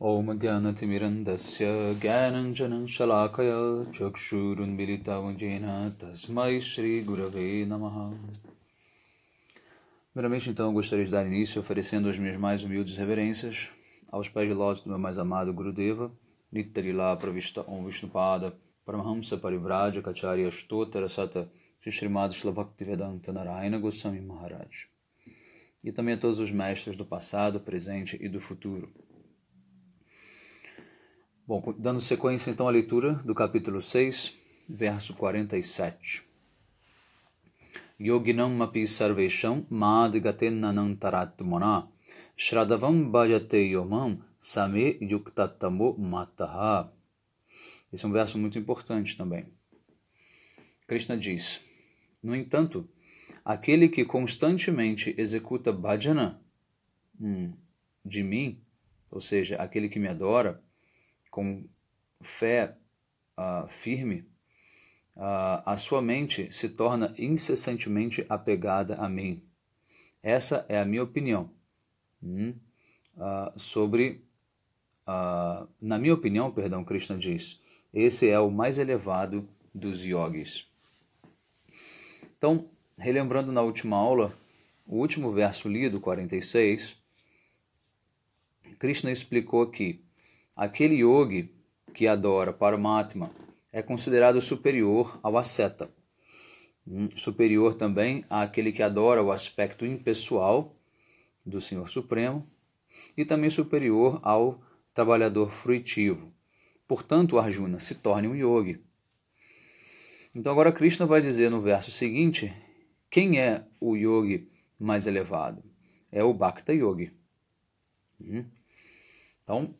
Om Gyanathmirandasya Gyananjanam Shalakaya Chakshurunmilitavam Jena Tasmai Shri Gurave Namaha. Primeiramente, então, eu gostaria de dar início oferecendo as minhas mais humildes reverências aos pés de lótus do meu mais amado Gurudeva, Nittarila Pravishta Om Vishnupada, Paramahamsa Parivraja Kacharya Stotara Sata Srimad Shila Bhaktivedanta Narayana Goswami Maharaj. E também a todos os mestres do passado, presente e do futuro. Bom, dando sequência então à leitura do capítulo 6, verso 47. Yoginam api sarvesham madgatenanantaratmana Shradavam bhajate yomam same yuktatamo mataha. Esse é um verso muito importante também. Krishna diz: no entanto, aquele que constantemente executa bhajana de mim, ou seja, aquele que me adora, com fé firme, a sua mente se torna incessantemente apegada a mim. Essa é a minha opinião na minha opinião, Krishna diz, esse é o mais elevado dos yogis. Então, relembrando na última aula, o último verso lido, 46, Krishna explicou que aquele yogi que adora Paramatma é considerado superior ao asceta, superior também àquele que adora o aspecto impessoal do Senhor Supremo e também superior ao trabalhador fruitivo. Portanto, Arjuna, se torne um yogi. Então agora Krishna vai dizer no verso seguinte, quem é o yogi mais elevado? É o Bhakta Yogi. Então,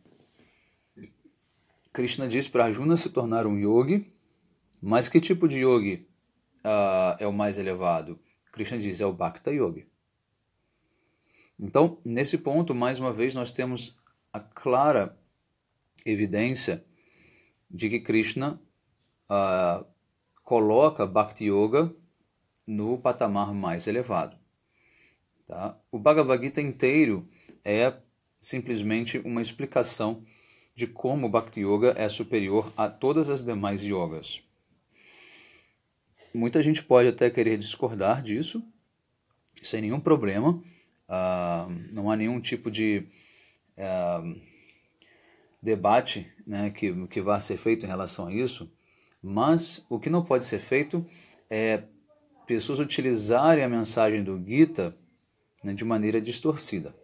Krishna diz para Arjuna se tornar um yogi, mas que tipo de yogi é o mais elevado? Krishna diz, é o Bhakta Yogi. Então, nesse ponto, mais uma vez, nós temos a clara evidência de que Krishna coloca Bhakti Yoga no patamar mais elevado. Tá? O Bhagavad Gita inteiro é simplesmente uma explicação de como o Bhakti Yoga é superior a todas as demais yogas. Muita gente pode até querer discordar disso, sem nenhum problema. Não há nenhum tipo de debate, né, que vá ser feito em relação a isso, mas o que não pode ser feito é pessoas utilizarem a mensagem do Gita, né, de maneira distorcida.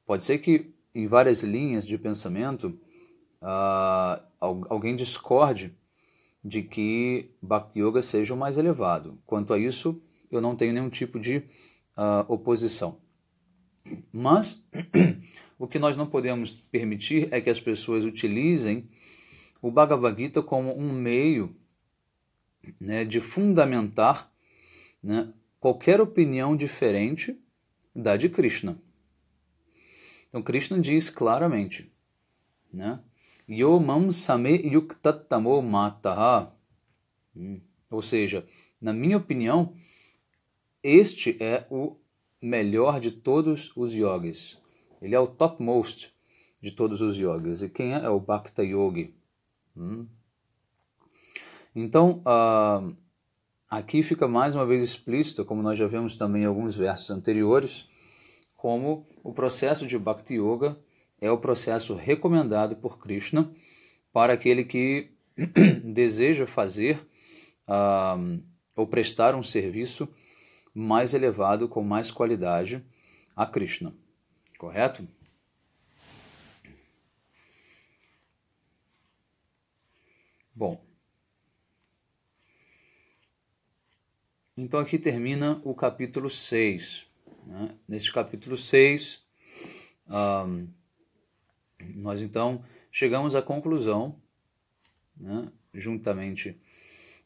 Pode ser que em várias linhas de pensamento alguém discorde de que Bhakti Yoga seja o mais elevado. Quanto a isso, eu não tenho nenhum tipo de oposição. Mas o que nós não podemos permitir é que as pessoas utilizem o Bhagavad Gita como um meio, né, de fundamentar, né, qualquer opinião diferente da de Krishna. Então Krishna diz claramente, né, Yo mam same yuktatamo mataha, ou seja, na minha opinião, este é o melhor de todos os yogis. Ele é o topmost de todos os yogis. E quem é? É o Bhakta Yogi. Então, aqui fica mais uma vez explícito, como nós já vimos também em alguns versos anteriores, como o processo de Bhakti Yoga é o processo recomendado por Krishna para aquele que deseja fazer ou prestar um serviço mais elevado, com mais qualidade a Krishna. Correto? Bom, então aqui termina o capítulo 6. Né? Neste capítulo 6, nós então chegamos à conclusão, né, juntamente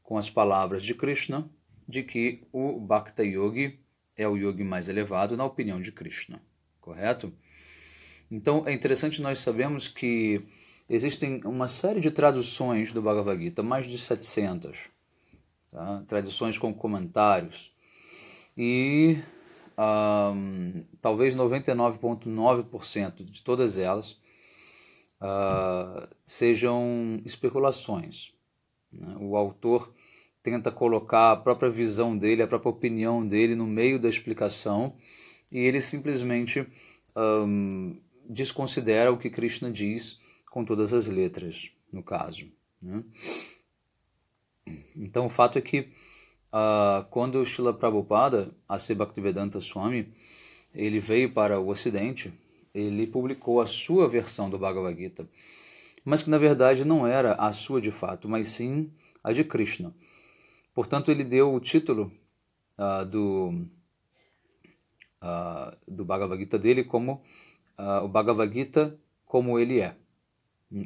com as palavras de Krishna, de que o Bhakta Yogi é o yogi mais elevado na opinião de Krishna. Correto? Então é interessante nós sabermos que existem uma série de traduções do Bhagavad Gita, mais de 700, tá? Traduções com comentários. E talvez 99,9% de todas elas sejam especulações, né? O autor tenta colocar a própria visão dele, a própria opinião dele no meio da explicação, e ele simplesmente desconsidera o que Krishna diz com todas as letras, no caso, né? Então o fato é que quando Srila Prabhupada, A.C. Bhaktivedanta Swami, ele veio para o Ocidente, ele publicou a sua versão do Bhagavad Gita, mas que na verdade não era a sua de fato, mas sim a de Krishna. Portanto, ele deu o título do Bhagavad Gita dele como o Bhagavad Gita como ele é.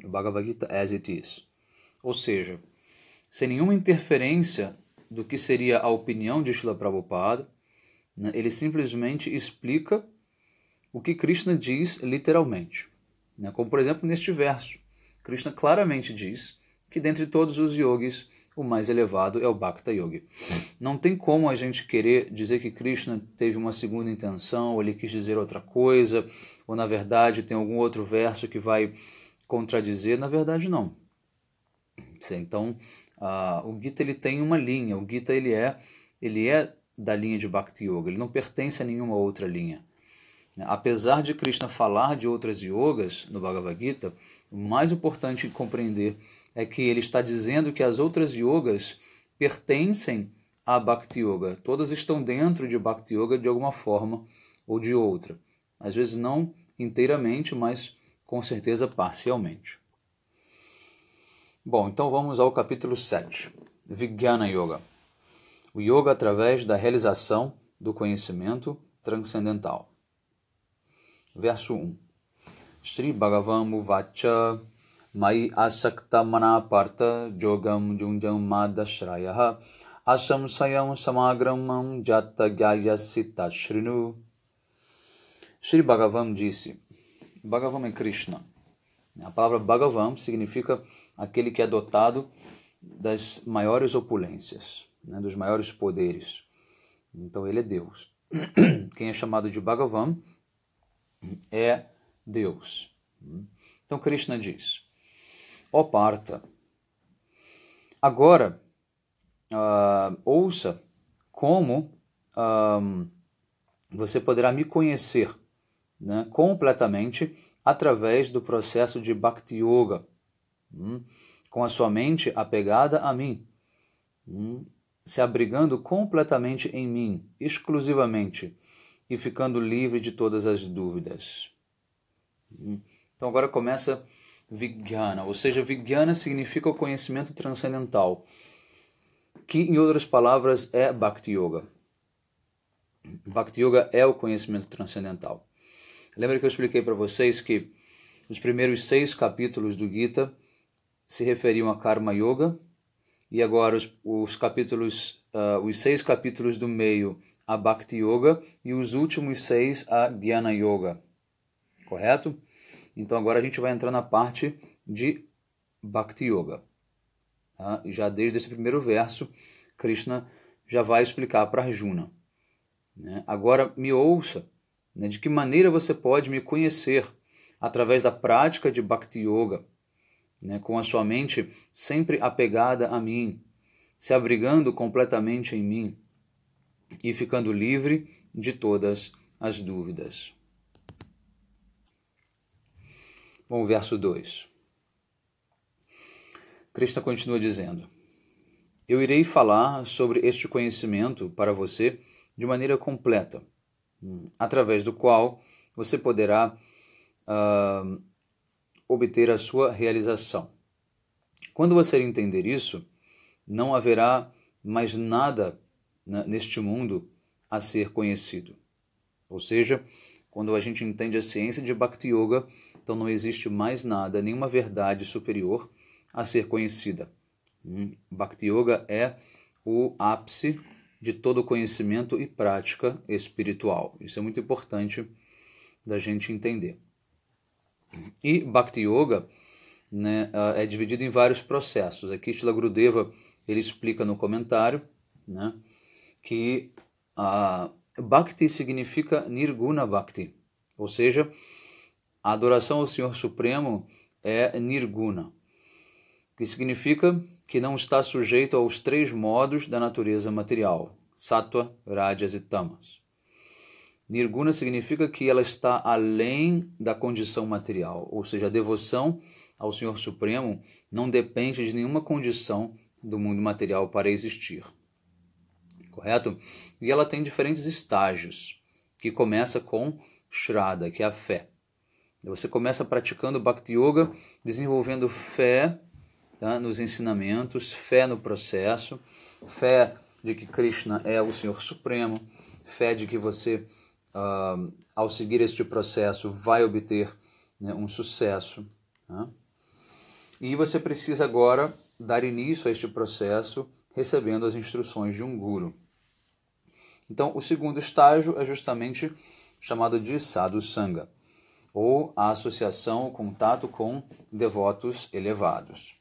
O Bhagavad Gita as it is. Ou seja, sem nenhuma interferência do que seria a opinião de Srila Prabhupada, né, ele simplesmente explica o que Krishna diz literalmente, né? Como, por exemplo, neste verso. Krishna claramente diz que dentre todos os yogis, o mais elevado é o Bhakta Yogi. Não tem como a gente querer dizer que Krishna teve uma segunda intenção, ou ele quis dizer outra coisa, ou na verdade tem algum outro verso que vai contradizer. Na verdade, não. Então, o Gita ele tem uma linha. O Gita ele é da linha de Bhakti Yoga, ele não pertence a nenhuma outra linha. Apesar de Krishna falar de outras yogas no Bhagavad Gita, o mais importante compreender é que ele está dizendo que as outras yogas pertencem a Bhakti Yoga. Todas estão dentro de Bhakti Yoga de alguma forma ou de outra. Às vezes não inteiramente, mas com certeza parcialmente. Bom, então vamos ao capítulo 7. Vijnana Yoga. O yoga através da realização do conhecimento transcendental. Verso 1. Shri Bhagavam Uvacha Mai Asakta Manapartha Jogam Junjam Madashraya Asam Sayam Samagramam Jata Gyayasita Shrinu. Shri Bhagavam disse, Bhagavam é Krishna. A palavra Bhagavam significa aquele que é dotado das maiores opulências, né, dos maiores poderes. Então ele é Deus. Quem é chamado de Bhagavam é Deus. Então Krishna diz, ó Partha, agora ouça como você poderá me conhecer, né, completamente através do processo de Bhakti Yoga, com a sua mente apegada a mim, se abrigando completamente em mim, exclusivamente, e ficando livre de todas as dúvidas. Então agora começa Vijnana, ou seja, Vijnana significa o conhecimento transcendental, que em outras palavras é Bhakti Yoga. Bhakti Yoga é o conhecimento transcendental. Lembra que eu expliquei para vocês que os primeiros 6 capítulos do Gita se referiam a Karma Yoga, e agora os 6 capítulos do meio a Bhakti Yoga e os últimos 6 a Jnana Yoga. Correto? Então agora a gente vai entrar na parte de Bhakti Yoga. Tá? Já desde esse primeiro verso, Krishna já vai explicar para Arjuna. Né? Agora me ouça, né? De que maneira você pode me conhecer através da prática de Bhakti Yoga, né? Com a sua mente sempre apegada a mim, se abrigando completamente em mim e ficando livre de todas as dúvidas. Bom, verso 2. Krishna continua dizendo, eu irei falar sobre este conhecimento para você de maneira completa, através do qual você poderá obter a sua realização. Quando você entender isso, não haverá mais nada, né, neste mundo a ser conhecido. Ou seja, quando a gente entende a ciência de Bhakti Yoga, então não existe mais nada, nenhuma verdade superior a ser conhecida. Bhakti Yoga é o ápice de todo conhecimento e prática espiritual. Isso é muito importante da gente entender. E Bhakti Yoga, né, é dividido em vários processos. Aqui Srila Gurudeva ele explica no comentário, né, que Bhakti significa Nirguna Bhakti, ou seja, a adoração ao Senhor Supremo é Nirguna, que significa que não está sujeito aos 3 modos da natureza material, Sattva, Rajas e Tamas. Nirguna significa que ela está além da condição material, ou seja, a devoção ao Senhor Supremo não depende de nenhuma condição do mundo material para existir. Correto? E ela tem diferentes estágios, que começa com Shraddha, que é a fé. Você começa praticando Bhakti Yoga, desenvolvendo fé, tá, nos ensinamentos, fé no processo, fé de que Krishna é o Senhor Supremo, fé de que você, ao seguir este processo, vai obter, né, um sucesso. Tá? E você precisa agora dar início a este processo recebendo as instruções de um guru. Então, o segundo estágio é justamente chamado de Sadhu Sangha, ou a associação, o contato com devotos elevados.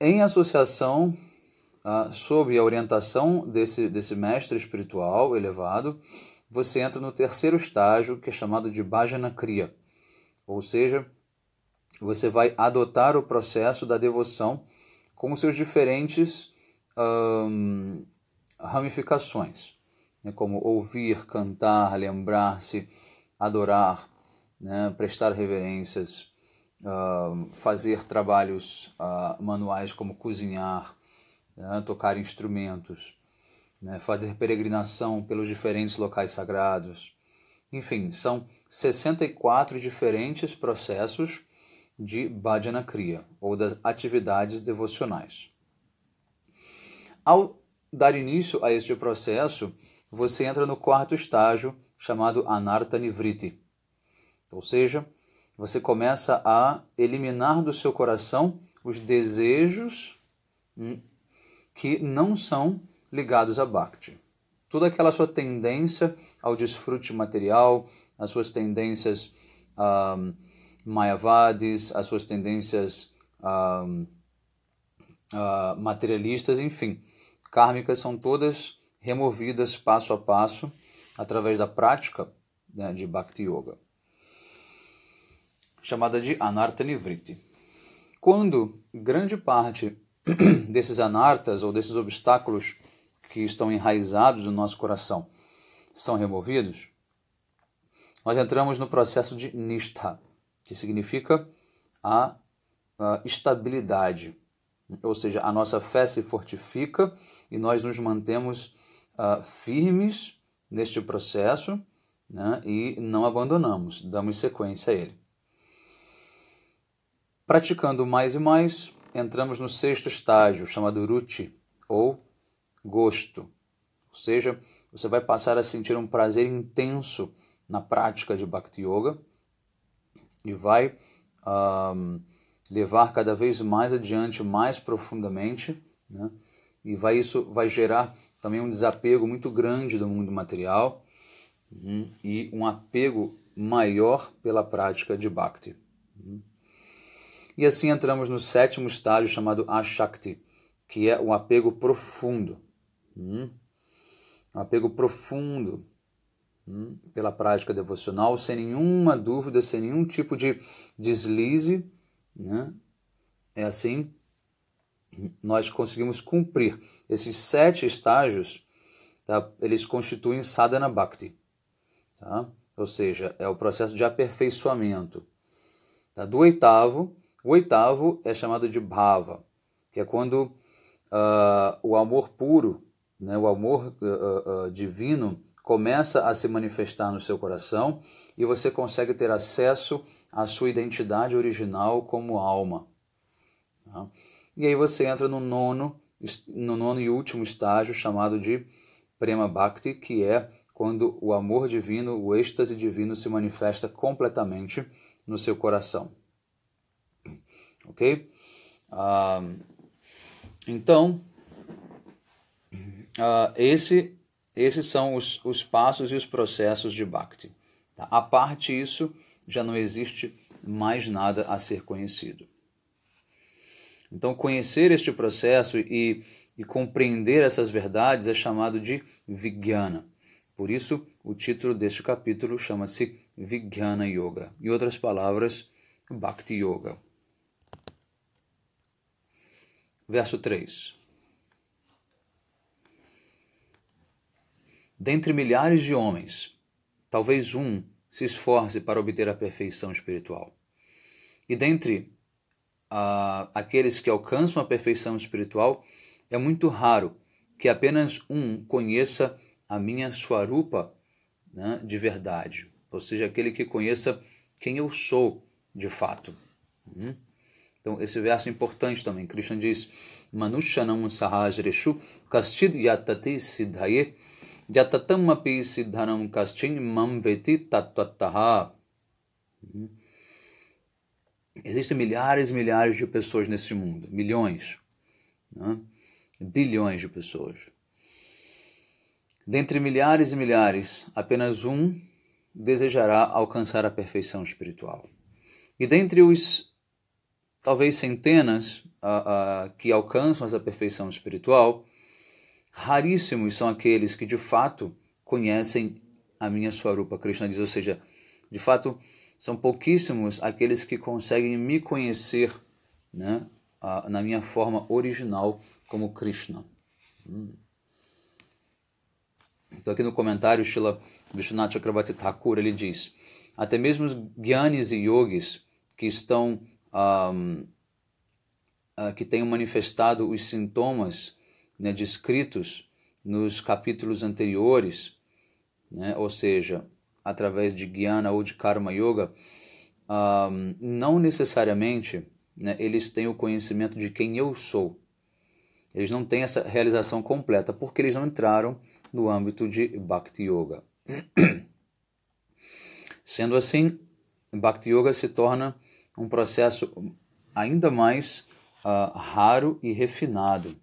Em associação, sob a orientação desse mestre espiritual elevado, você entra no terceiro estágio, que é chamado de Bhajana Kriya, ou seja, você vai adotar o processo da devoção com os seus diferentes ramificações, né, como ouvir, cantar, lembrar-se, adorar, né, prestar reverências, fazer trabalhos manuais como cozinhar, né, tocar instrumentos, né, fazer peregrinação pelos diferentes locais sagrados. Enfim, são 64 diferentes processos de Bhajana Kriya, ou das atividades devocionais. Ao dar início a este processo, você entra no quarto estágio, chamado Anartha Nivritti. Ou seja, você começa a eliminar do seu coração os desejos que não são ligados a Bhakti. Toda aquela sua tendência ao desfrute material, as suas tendências mayavadis, as suas tendências materialistas, enfim, kármicas, são todas removidas passo a passo através da prática, né, de Bhakti Yoga, chamada de Anartha Nivritti. Quando grande parte desses anartas ou desses obstáculos que estão enraizados no nosso coração são removidos, nós entramos no processo de Nishtha, que significa a estabilidade. Ou seja, a nossa fé se fortifica e nós nos mantemos firmes neste processo, né, e não abandonamos, damos sequência a ele. Praticando mais e mais, entramos no sexto estágio, chamado Ruchi, ou gosto. Ou seja, você vai passar a sentir um prazer intenso na prática de Bhakti Yoga e vai levar cada vez mais adiante, mais profundamente, né? E isso vai gerar também um desapego muito grande do mundo material e um apego maior pela prática de Bhakti. E assim entramos no sétimo estágio, chamado Ashakti, que é o apego profundo. Um apego profundo pela prática devocional, sem nenhuma dúvida, sem nenhum tipo de deslize, né? É assim, nós conseguimos cumprir esses 7 estágios, tá? Eles constituem Sadhana Bhakti, tá? Ou seja, é o processo de aperfeiçoamento, tá? O oitavo é chamado de Bhava, que é quando o amor puro, né, o amor divino começa a se manifestar no seu coração e você consegue ter acesso à sua identidade original como alma. Tá? E aí você entra no nono e último estágio, chamado de Prema Bhakti, que é quando o amor divino, o êxtase divino se manifesta completamente no seu coração. Ok? Então, esses são os passos e os processos de Bhakti. Tá? A parte disso, já não existe mais nada a ser conhecido. Então, conhecer este processo e compreender essas verdades é chamado de Vijnana. Por isso, o título deste capítulo chama-se Vijnana Yoga. Em outras palavras, Bhakti Yoga. Verso 3. Dentre milhares de homens, talvez um se esforce para obter a perfeição espiritual. E dentre aqueles que alcançam a perfeição espiritual, é muito raro que apenas um conheça a minha Swarupa, né, de verdade. Ou seja, aquele que conheça quem eu sou de fato. Então, esse verso é importante também. Krishna diz: Manushanam sahajreshu kaschid yatati siddhaye yatatam api siddhanam kaschin mam veti tattvataha. Existem milhares e milhares de pessoas nesse mundo. Milhões. Né? Bilhões de pessoas. Dentre milhares e milhares, apenas um desejará alcançar a perfeição espiritual. E dentre os, talvez, centenas que alcançam essa perfeição espiritual, raríssimos são aqueles que de fato conhecem a minha Swarupa. Krishna diz, ou seja, de fato, são pouquíssimos aqueles que conseguem me conhecer, né, na minha forma original como Krishna. Então aqui no comentário, Srila Vishwanath Chakravarti Thakur, ele diz: até mesmo os Gyanis e Yogis que estão que tenham manifestado os sintomas, né, descritos nos capítulos anteriores, né, ou seja, através de Jnana ou de Karma Yoga, não necessariamente, né, eles têm o conhecimento de quem eu sou. Eles não têm essa realização completa, porque eles não entraram no âmbito de Bhakti Yoga. Sendo assim, Bhakti Yoga se torna um processo ainda mais raro e refinado.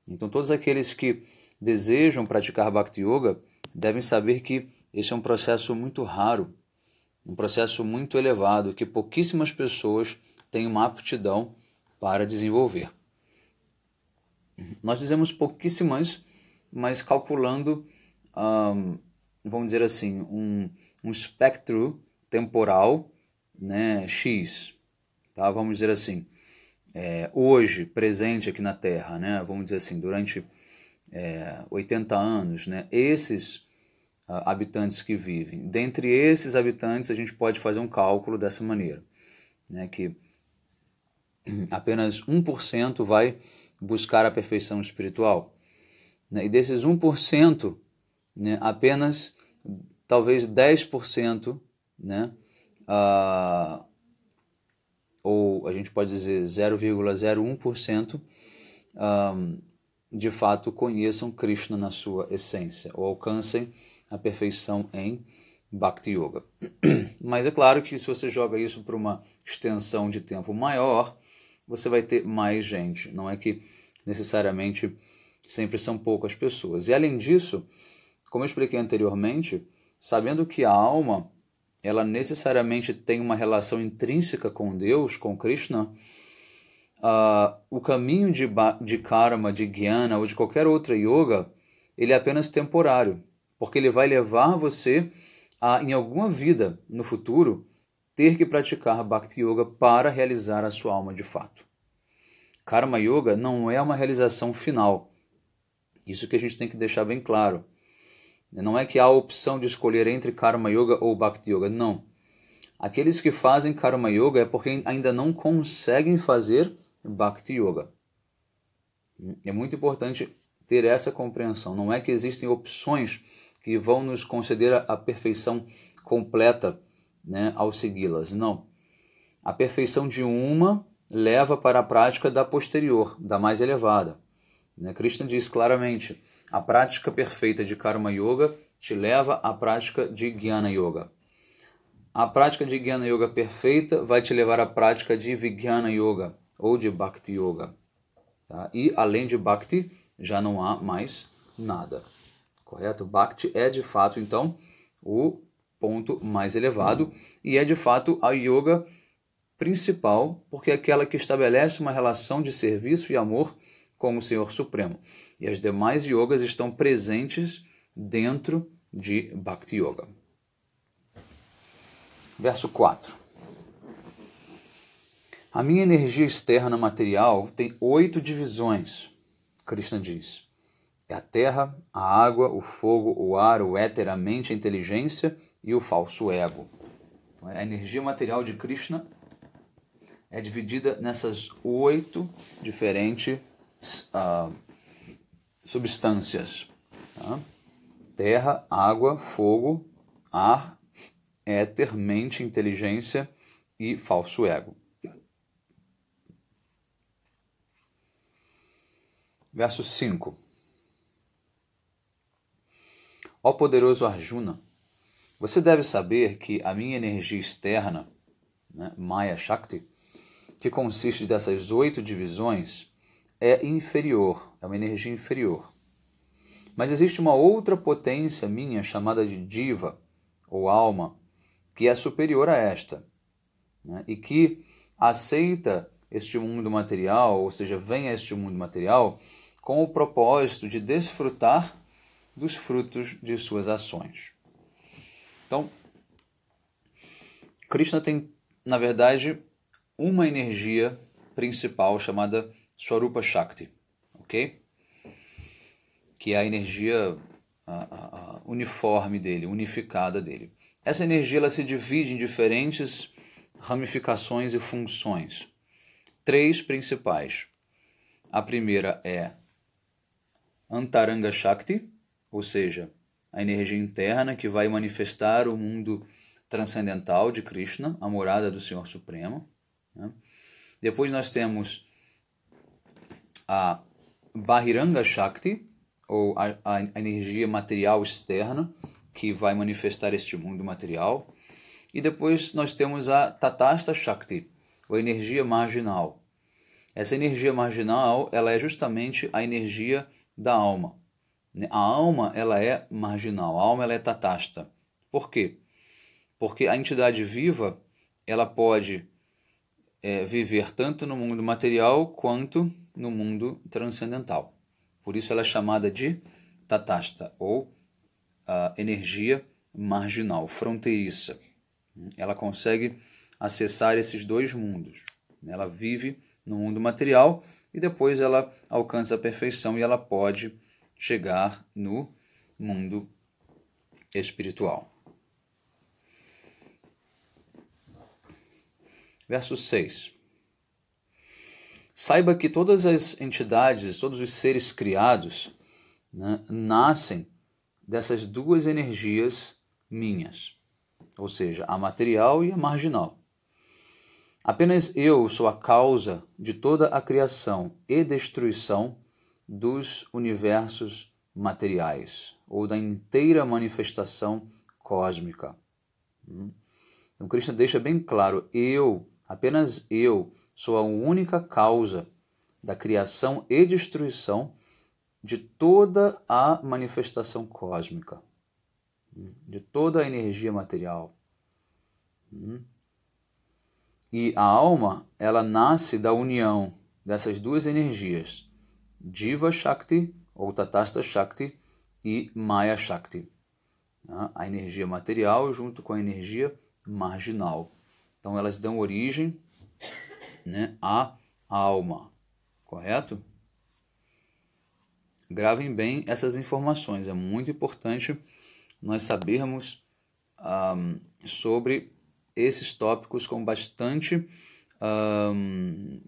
Então, todos aqueles que desejam praticar Bhakti Yoga devem saber que esse é um processo muito raro, um processo muito elevado, que pouquíssimas pessoas têm uma aptidão para desenvolver. Nós dizemos pouquíssimas, mas calculando, vamos dizer assim, um espectro temporal, né, X. Tá? Vamos dizer assim, hoje, presente aqui na Terra, né, vamos dizer assim, durante 80 anos, né, esses habitantes que vivem. Dentre esses habitantes, a gente pode fazer um cálculo dessa maneira, né, que apenas 1% vai buscar a perfeição espiritual. Né, e desses 1%, né, apenas talvez 10%, né, ou a gente pode dizer 0,01%, de fato conheçam Krishna na sua essência, ou alcancem a perfeição em Bhakti Yoga. Mas é claro que se você joga isso para uma extensão de tempo maior, você vai ter mais gente. Não é que necessariamente sempre são poucas pessoas. E além disso, como eu expliquei anteriormente, sabendo que a alma ela necessariamente tem uma relação intrínseca com Deus, com Krishna, o caminho de karma, de jnana ou de qualquer outra yoga, ele é apenas temporário, porque ele vai levar você a, em alguma vida no futuro, ter que praticar Bhakti Yoga para realizar a sua alma de fato. Karma Yoga não é uma realização final. Isso que a gente tem que deixar bem claro. Não é que há a opção de escolher entre Karma Yoga ou Bhakti Yoga, não. Aqueles que fazem Karma Yoga é porque ainda não conseguem fazer Bhakti Yoga. É muito importante ter essa compreensão. Não é que existem opções que vão nos conceder a perfeição completa, né, ao segui-las. Não. A perfeição de uma leva para a prática da posterior, da mais elevada. Krishna diz claramente: a prática perfeita de Karma Yoga te leva à prática de Jnana Yoga. A prática de Jnana Yoga perfeita vai te levar à prática de Vijnana Yoga ou de Bhakti Yoga. Tá? E além de Bhakti, já não há mais nada. Correto? Bhakti é de fato, então, o ponto mais elevado e é de fato a yoga principal, porque é aquela que estabelece uma relação de serviço e amor com o Senhor Supremo. E as demais yogas estão presentes dentro de Bhakti Yoga. Verso 4. A minha energia externa material tem 8 divisões, Krishna diz. É a terra, a água, o fogo, o ar, o éter, a mente, a inteligência e o falso ego. Então, a energia material de Krishna é dividida nessas 8 diferentes substâncias. Tá? Terra, água, fogo, ar, éter, mente, inteligência e falso ego. Verso 5. Ó poderoso Arjuna, você deve saber que a minha energia externa, né, Maya Shakti, que consiste dessas 8 divisões, é inferior, é uma energia inferior. Mas existe uma outra potência minha chamada de Jiva, ou alma, que é superior a esta, né, e que aceita este mundo material, ou seja, vem a este mundo material com o propósito de desfrutar dos frutos de suas ações. Então, Krishna tem, na verdade, uma energia principal chamada Swarupa Shakti, ok? Que é a energia uniforme dele, unificada dele. Essa energia ela se divide em diferentes ramificações e funções. 3 principais. A primeira é Antaranga Shakti, ou seja, a energia interna que vai manifestar o mundo transcendental de Krishna, a morada do Senhor Supremo. Né? Depois nós temos a Bahiranga Shakti, ou a energia material externa, que vai manifestar este mundo material. E depois nós temos a Tatastha Shakti, ou energia marginal. Essa energia marginal ela é justamente a energia da alma. A alma ela é marginal, a alma ela é tatasta. Por quê? Porque a entidade viva ela pode viver tanto no mundo material quanto no mundo transcendental. Por isso ela é chamada de tatasta, ou energia marginal, fronteiriça. Ela consegue acessar esses 2 mundos. Ela vive no mundo material e depois ela alcança a perfeição e ela pode chegar no mundo espiritual. Verso 6. Saiba que todas as entidades, todos os seres criados, né, nascem dessas 2 energias minhas, ou seja, a material e a marginal. Apenas eu sou a causa de toda a criação e destruição dos universos materiais, ou da inteira manifestação cósmica. Então, Krishna deixa bem claro, apenas eu, sou a única causa da criação e destruição de toda a manifestação cósmica, de toda a energia material. E a alma, ela nasce da união dessas 2 energias, Jiva Shakti, ou Tatastha Shakti, e Maya Shakti. A energia material junto com a energia marginal. Então elas dão origem, né, à alma, correto? Gravem bem essas informações, é muito importante nós sabermos sobre esses tópicos com bastante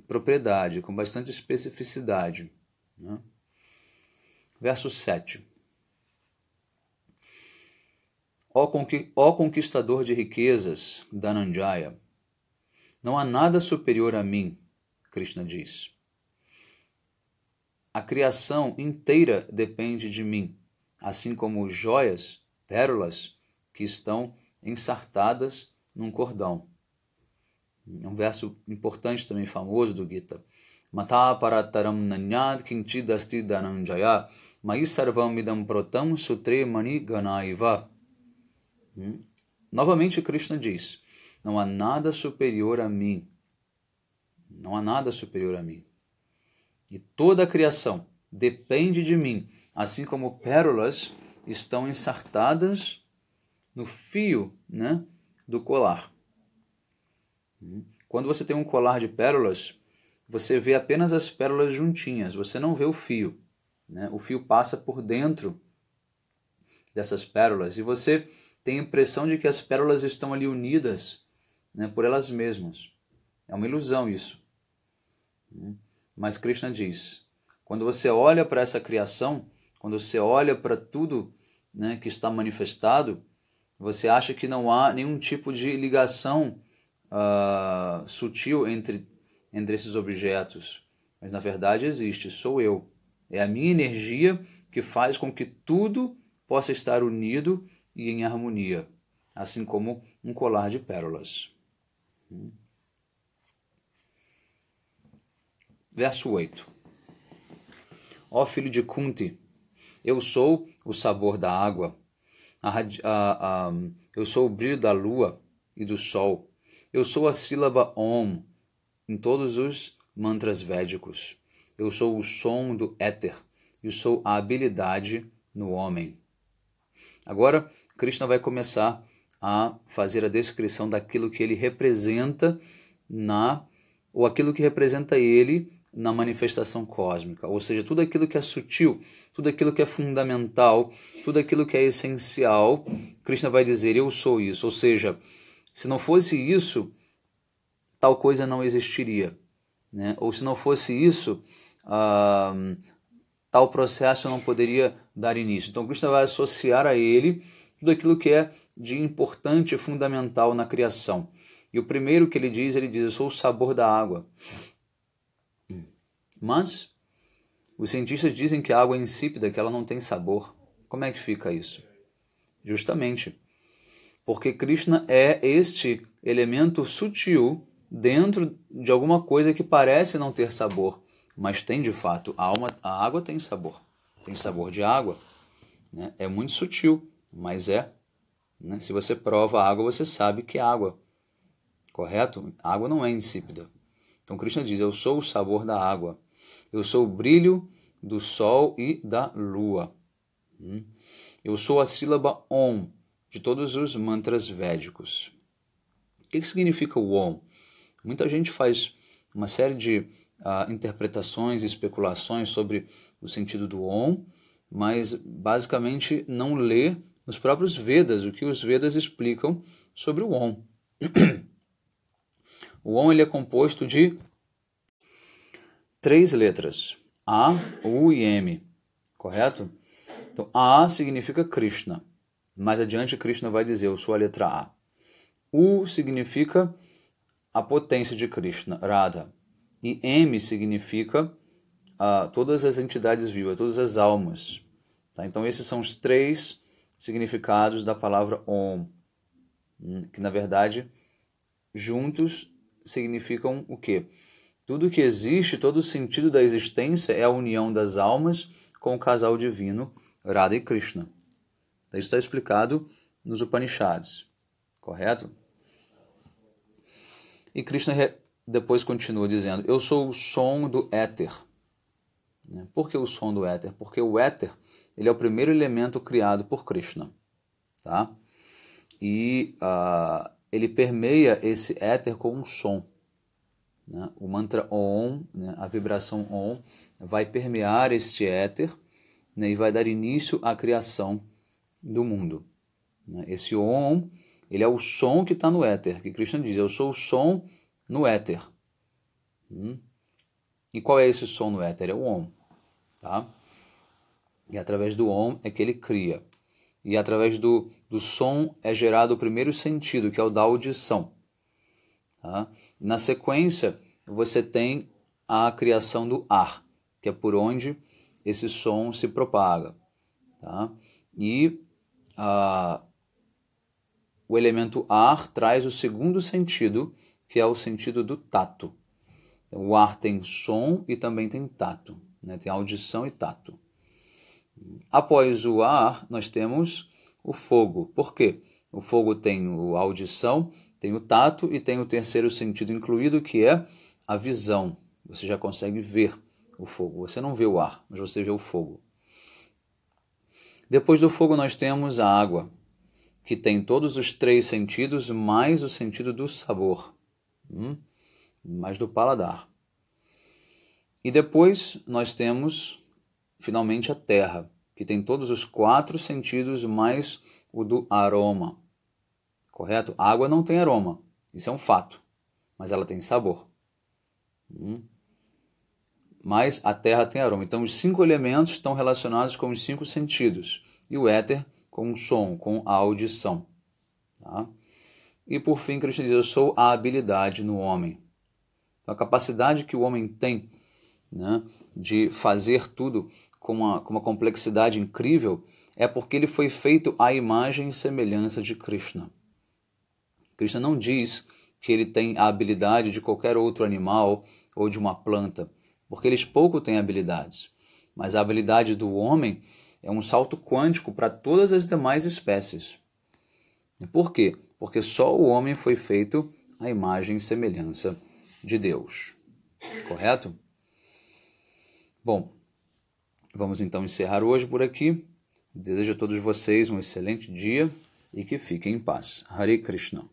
propriedade, com bastante especificidade. Né? Verso 7. Ó conquistador de riquezas, Dhananjaya, não há nada superior a mim, Krishna diz. A criação inteira depende de mim, assim como joias, pérolas, que estão ensartadas num cordão. Um verso importante também, famoso do Gita. Mata parataram nanyad kinchidasti dhananjaya mayi sarvam idam protam sutre mani ganaiva. Novamente Krishna diz, não há nada superior a mim. Não há nada superior a mim. E toda a criação depende de mim, assim como pérolas estão ensartadas no fio, né, do colar. Quando você tem um colar de pérolas, você vê apenas as pérolas juntinhas, você não vê o fio, né? O fio passa por dentro dessas pérolas e você tem a impressão de que as pérolas estão ali unidas, né, por elas mesmas. É uma ilusão isso. Mas Krishna diz, quando você olha para essa criação, quando você olha para tudo, né, que está manifestado, você acha que não há nenhum tipo de ligação sutil entre esses objetos. Mas na verdade existe, sou eu. É a minha energia que faz com que tudo possa estar unido e em harmonia, assim como um colar de pérolas. Verso 8. Ó filho de Kunti, eu sou o sabor da água, eu sou o brilho da lua e do sol, eu sou a sílaba Om em todos os mantras védicos, eu sou o som do éter, eu sou a habilidade no homem. Agora, Krishna vai começar a fazer a descrição daquilo que ele representa ou aquilo que representa ele na manifestação cósmica, ou seja, tudo aquilo que é sutil, tudo aquilo que é fundamental, tudo aquilo que é essencial, Krishna vai dizer, eu sou isso, ou seja, se não fosse isso, tal coisa não existiria, né? Ou se não fosse isso, tal processo não poderia dar início. Então Krishna vai associar a ele tudo aquilo que é de importante e fundamental na criação. E o primeiro que ele diz, eu sou o sabor da água. Mas os cientistas dizem que a água é insípida, que ela não tem sabor. Como é que fica isso? Justamente porque Krishna é este elemento sutil dentro de alguma coisa que parece não ter sabor, mas tem de fato. A água tem sabor de água, né? É muito sutil, mas é. Né? Se você prova a água, você sabe que é água, correto? A água não é insípida. Então Krishna diz, eu sou o sabor da água. Eu sou o brilho do sol e da lua. Eu sou a sílaba Om de todos os mantras védicos. O que significa o Om? Muita gente faz uma série de interpretações e especulações sobre o sentido do Om, mas basicamente não lê nos próprios Vedas o que os Vedas explicam sobre o Om. O Om ele é composto de 3 letras, A, U e M, correto? Então, A significa Krishna. Mais adiante, Krishna vai dizer, eu sou a letra A. U significa a potência de Krishna, Radha. E M significa todas as entidades vivas, todas as almas. Tá? Então, esses são os 3 significados da palavra Om, que, na verdade, juntos significam o quê? Tudo que existe, todo o sentido da existência é a união das almas com o casal divino, Radha e Krishna. Então, isso está explicado nos Upanishads, correto? E Krishna depois continua dizendo, eu sou o som do éter. Por que o som do éter? Porque o éter ele é o primeiro elemento criado por Krishna. Tá? E ele permeia esse éter com um som. Né? O mantra Om, né? A vibração Om, vai permear este éter, né? E vai dar início à criação do mundo. Né? Esse Om, ele é o som que está no éter, que Krishna diz, eu sou o som no éter. E qual é esse som no éter? É o Om. Tá? E através do Om é que ele cria. E através do som é gerado o primeiro sentido, que é o da audição. Tá? Na sequência, você tem a criação do ar, que é por onde esse som se propaga. Tá? E o elemento ar traz o segundo sentido, que é o sentido do tato. Então, o ar tem som e também tem tato, né? Tem audição e tato. Após o ar, nós temos o fogo. Por quê? O fogo tem a audição, tem o tato e tem o terceiro sentido incluído, que é a visão. Você já consegue ver o fogo. Você não vê o ar, mas você vê o fogo. Depois do fogo nós temos a água, que tem todos os 3 sentidos, mais o sentido do sabor. mas do paladar. E depois nós temos, finalmente, a terra, que tem todos os 4 sentidos mais o do aroma. Correto? A água não tem aroma, isso é um fato, mas ela tem sabor. Mas a terra tem aroma. Então os 5 elementos estão relacionados com os 5 sentidos. E o éter com o som, com a audição. Tá? E por fim, Krishna diz, eu sou a habilidade no homem. Então, a capacidade que o homem tem, né, de fazer tudo com uma complexidade incrível é porque ele foi feito à imagem e semelhança de Krishna. Krishna não diz que ele tem a habilidade de qualquer outro animal ou de uma planta, porque eles pouco têm habilidades. Mas a habilidade do homem é um salto quântico para todas as demais espécies. E por quê? Porque só o homem foi feito à imagem e semelhança de Deus. Correto? Bom, vamos então encerrar hoje por aqui. Desejo a todos vocês um excelente dia e que fiquem em paz. Hare Krishna.